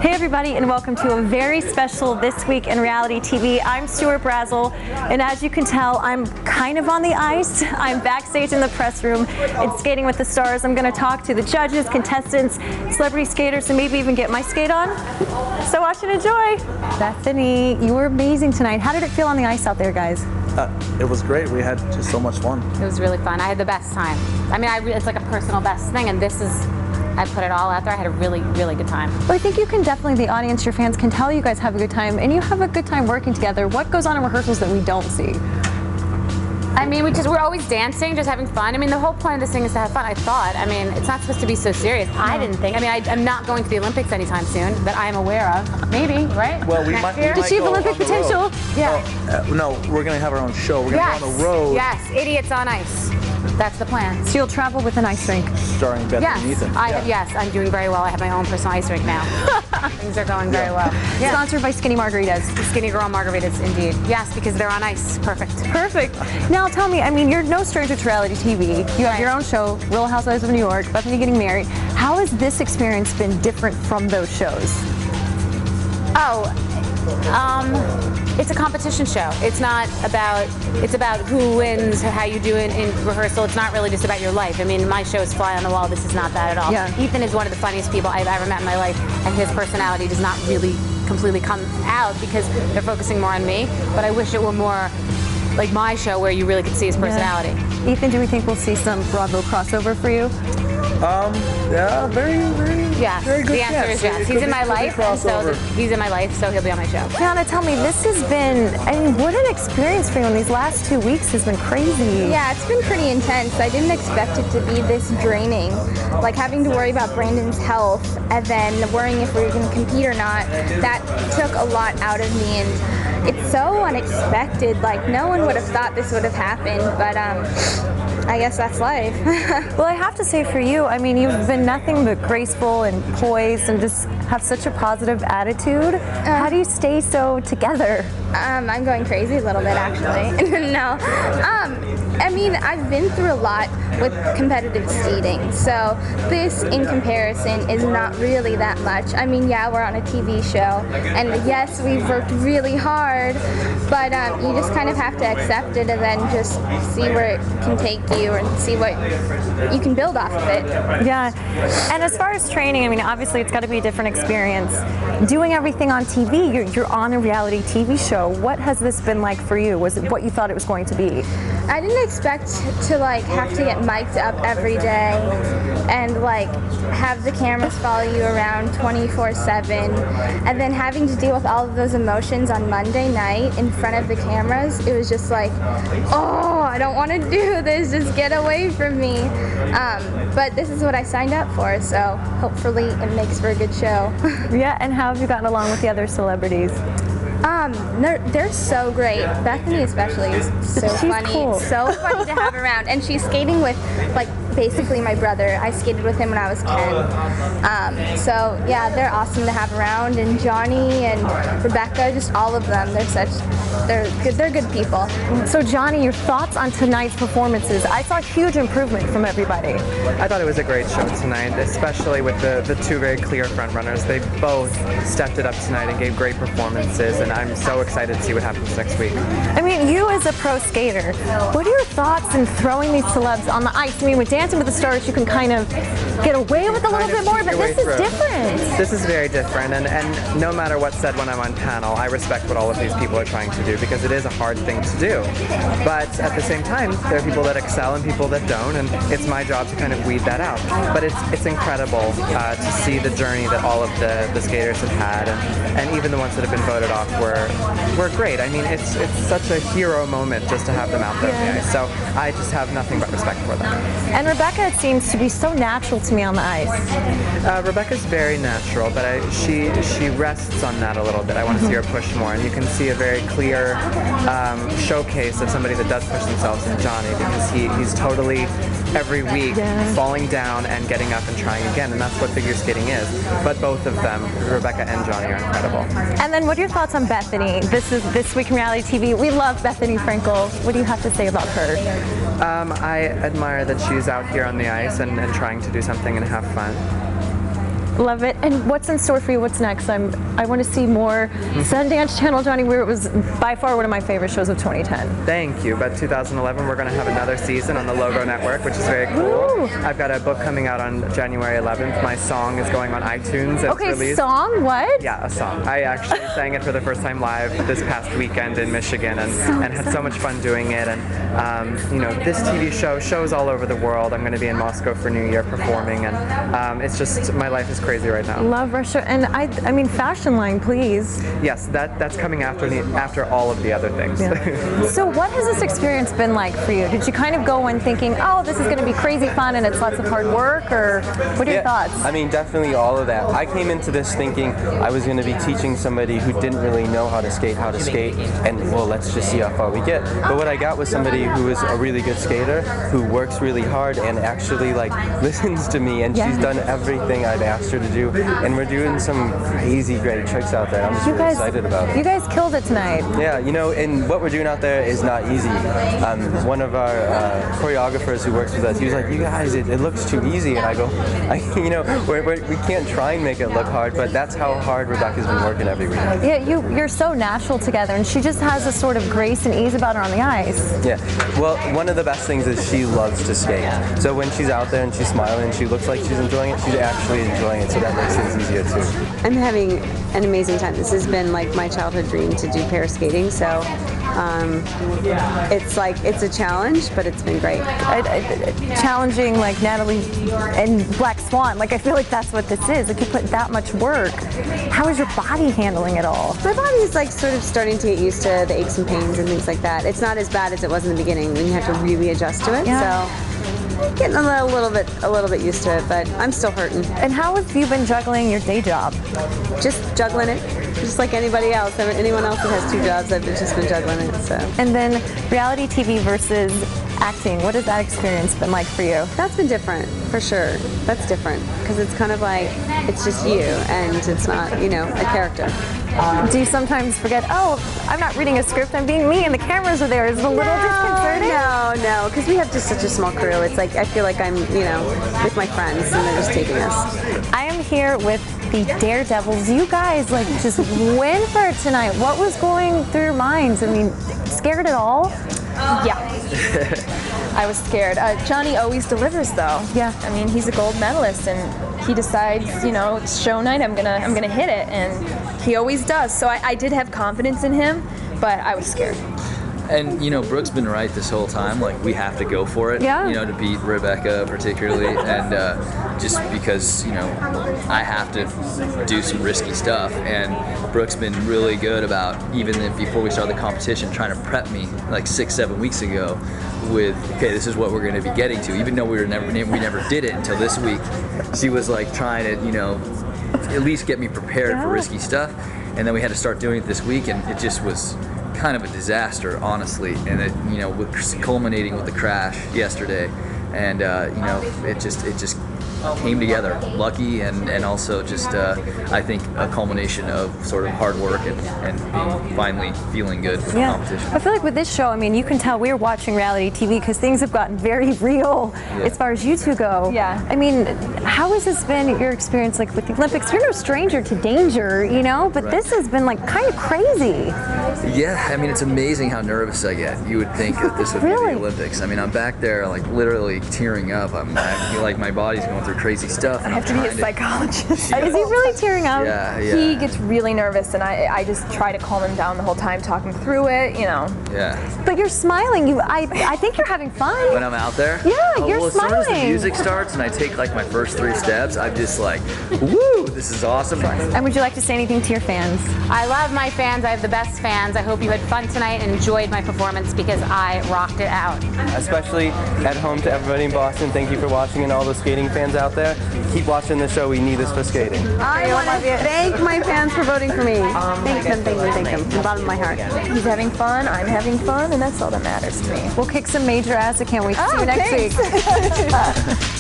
Hey everybody, and welcome to a very special This Week in Reality TV. I'm Stuart Brazel, and as you can tell, I'm kind of on the ice. I'm backstage in the press room. It's Skating with the Stars. I'm going to talk to the judges, contestants, celebrity skaters, and maybe even get my skate on. So watch and enjoy. Bethenny, you were amazing tonight. How did it feel on the ice out there, guys? It was great. We had just so much fun. It was really fun. I had the best time. I mean, it's like a personal best thing, and this is, I put it all out there. I had a really, really good time. Well, I think you can definitely, the audience, your fans can tell you guys have a good time, and you have a good time working together. What goes on in rehearsals that we don't see? I mean, we're always dancing, just having fun. I mean, the whole point of this thing is to have fun, I thought. I mean, it's not supposed to be so serious. I didn't think. I mean, I'm not going to the Olympics anytime soon that I'm aware of. Maybe, right? Well, we might Does she have Olympic potential? Yeah. No, we're going to have our own show. We're going to go on the road. Yes, Idiots on Ice. That's the plan. So you'll travel with an ice rink. Starring Bethenny and Ethan. Yes, I'm doing very well. I have my own personal ice rink now. Things are going very well. Yeah. Sponsored by Skinny Margaritas. Skinny Girl Margaritas, indeed. Yes, because they're on ice. Perfect. Perfect. Now tell me, I mean, you're no stranger to reality TV. You have your own show, Real Housewives of New York, Bethenny getting married. How has this experience been different from those shows? It's a competition show. It's about who wins, how you do it in rehearsal. It's not really just about your life. I mean, my show is fly on the wall. This is not that at all. Yeah. Ethan is one of the funniest people I've ever met in my life, and his personality does not really completely come out because they're focusing more on me, but I wish it were more like my show where you really could see his personality. Yeah. Ethan, do we think we'll see some Bravo crossover for you? Yeah, very good. The answer is yes. He's in my life, and so he's in my life, so he'll be on my show. Keuna, tell me, this has been, I mean, what an experience for you, and these last 2 weeks has been crazy. Yeah, it's been pretty intense. I didn't expect it to be this draining. Like having to worry about Brandon's health, and then worrying if we were going to compete or not, that took a lot out of me, and it's so unexpected. Like, no one would have thought this would have happened, but I guess that's life. Well, I have to say for you, I mean, you've been nothing but graceful and poised and just have such a positive attitude. How do you stay so together? I'm going crazy a little bit, actually. No. I mean, I've been through a lot with competitive skating, so this, in comparison, is not really that much. I mean, yeah, we're on a TV show, and yes, we've worked really hard, but you just kind of have to accept it and then just see where it can take you and see what you can build off of it. Yeah, and as far as training, I mean, obviously it's got to be a different experience. Doing everything on TV, you're on a reality TV show. What has this been like for you? Was it what you thought it was going to be? I didn't expect to like have to get mic'd up every day and like have the cameras follow you around 24/7, and then having to deal with all of those emotions on Monday night in front of the cameras. It was just like, oh, I don't want to do this, just get away from me. But this is what I signed up for, so hopefully it makes for a good show. Yeah, and how have you gotten along with the other celebrities? They're so great. Bethenny especially is so funny. Cool. So funny to have around. And she's skating with, like, basically my brother. I skated with him when I was 10. So yeah, they're awesome to have around. And Jonny and Rebecca, just all of them. They're good people. So Jonny, your thoughts on tonight's performances? I saw huge improvement from everybody. I thought it was a great show tonight, especially with the two very clear front runners. They both stepped it up tonight and gave great performances, and I'm so excited to see what happens next week. I mean, you as a pro skater, what are your thoughts in throwing these celebs on the ice? I mean, with Dancing with the Stars, you can kind of get away with a little bit more, but this is different. This is very different, and no matter what's said when I'm on panel, I respect what all of these people are trying to do, because it is a hard thing to do. But at the same time, there are people that excel and people that don't, and it's my job to kind of weed that out. But it's incredible to see the journey that all of the skaters have had, and even the ones that have been voted off were great. I mean, it's such a hero moment just to have them out there on the ice. So I just have nothing but respect for them. And Rebecca, it seems to be so natural to me on the ice. Rebecca's very natural, but she rests on that a little bit. I want to see her push more, and you can see a very clear showcase of somebody that does push themselves in Jonny, because he's totally every week falling down and getting up and trying again, and that's what figure skating is. But both of them, Rebecca and Jonny, are incredible. And then what are your thoughts on Bethenny? This is This Week in Reality TV. We love Bethenny Frankel. What do you have to say about her? I admire that she's out here on the ice and trying to do something and have fun. Love it. And what's in store for you? What's next? I want to see more Sundance Channel Jonny Weir. It was by far one of my favorite shows of 2010. Thank you. But 2011, we're going to have another season on the Logo Network, which is very cool. Ooh. I've got a book coming out on January 11th. My song is going on iTunes. Okay, released. Song? What? Yeah, a song. I actually sang it for the first time live this past weekend in Michigan, and had so much fun doing it. And this TV shows all over the world. I'm going to be in Moscow for New Year performing, and it's just, my life is crazy right now. Love Russia. And I mean, fashion line, please. Yes, that's coming after all of the other things. Yeah. So what has this experience been like for you? Did you kind of go in thinking, oh, this is going to be crazy fun and it's lots of hard work, or what are your thoughts? I mean, definitely all of that. I came into this thinking I was going to be teaching somebody who didn't really know how to skate, and well, let's just see how far we get. But what I got was somebody who is a really good skater, who works really hard and actually listens to me, and she's done everything I've asked her to do, and we're doing some crazy great tricks out there. I'm just really excited about it. You guys killed it tonight. Yeah, and what we're doing out there is not easy. One of our choreographers who works with us, he was like, you guys, it looks too easy, and I go, we can't try and make it look hard, but that's how hard Rebecca's been working every week. Yeah, you're so natural together, and she just has a sort of grace and ease about her on the ice. Yeah, well, one of the best things is she loves to skate. So when she's out there and she's smiling and she looks like she's enjoying it, she's actually enjoying it, so that makes things easier too. I'm having an amazing time. This has been like my childhood dream to do pair skating, so it's a challenge, but it's been great. Challenging like Natalie and Black Swan, I feel like that's what this is. You put that much work. How is your body handling it all? My body is sort of starting to get used to the aches and pains and things like that. It's not as bad as it was in the beginning when you have to really adjust to it. Yeah. So getting a little bit used to it, but I'm still hurting. And how have you been juggling your day job? Just juggling it, just like anybody else. Anyone else that has two jobs, I've just been juggling it. So. And then reality TV versus acting. What has that experience been like for you? That's been different, for sure. That's different because it's kind of like it's just you, and it's not, a character. Do you sometimes forget, oh, I'm not reading a script, I'm being me and the cameras are there? Is it a little disconcerting? No, because we have just such a small crew. It's like I feel like I'm, with my friends and they're just taking us. I am here with the Daredevils. You guys just win for it tonight. What was going through your minds? I mean, scared at all? Yeah. I was scared. Jonny always delivers though. Yeah. I mean, he's a gold medalist and he decides, it's show night, I'm gonna hit it, and he always does. So I did have confidence in him, but I was scared. And Brooke's been right this whole time. We have to go for it. Yeah. To beat Rebecca particularly, and just because I have to do some risky stuff. And Brooke's been really good about, even before we started the competition, trying to prep me 6-7 weeks ago with, okay, this is what we're going to be getting to. Even though we never did it until this week, she was trying to at least get me prepared for risky stuff. And then we had to start doing it this week, and it just was kind of a disaster, honestly, and it, with culminating with the crash yesterday, and it just came together, lucky, and also just I think a culmination of sort of hard work and being finally feeling good with the competition. I feel like with this show, I mean, you can tell we're watching reality TV because things have gotten very real as far as you two go. Yeah. I mean, how has this been your experience with the Olympics? You're no stranger to danger, but this has been kind of crazy. Yeah, I mean, it's amazing how nervous I get. You would think that this would be the Olympics. I mean, I'm back there literally tearing up. I feel like my body's going through crazy stuff. I have to be a psychologist. Is he really tearing up? Yeah. He gets really nervous, and I just try to calm him down the whole time, talking through it, Yeah. But you're smiling. I think you're having fun. When I'm out there? Yeah, you're as smiling. As soon as the music starts and I take my first 3 steps, I'm just woo, this is awesome. And would you like to say anything to your fans? I love my fans. I have the best fans. I hope you had fun tonight and enjoyed my performance because I rocked it out. Especially at home to everybody in Boston, thank you for watching, and all those skating fans out there. Keep watching the show. We need this for skating. I want to thank my fans for voting for me. Thank them from the bottom of my heart. He's having fun, I'm having fun, and that's all that matters to me. We'll kick some major ass. I can't wait to see you next thanks. week.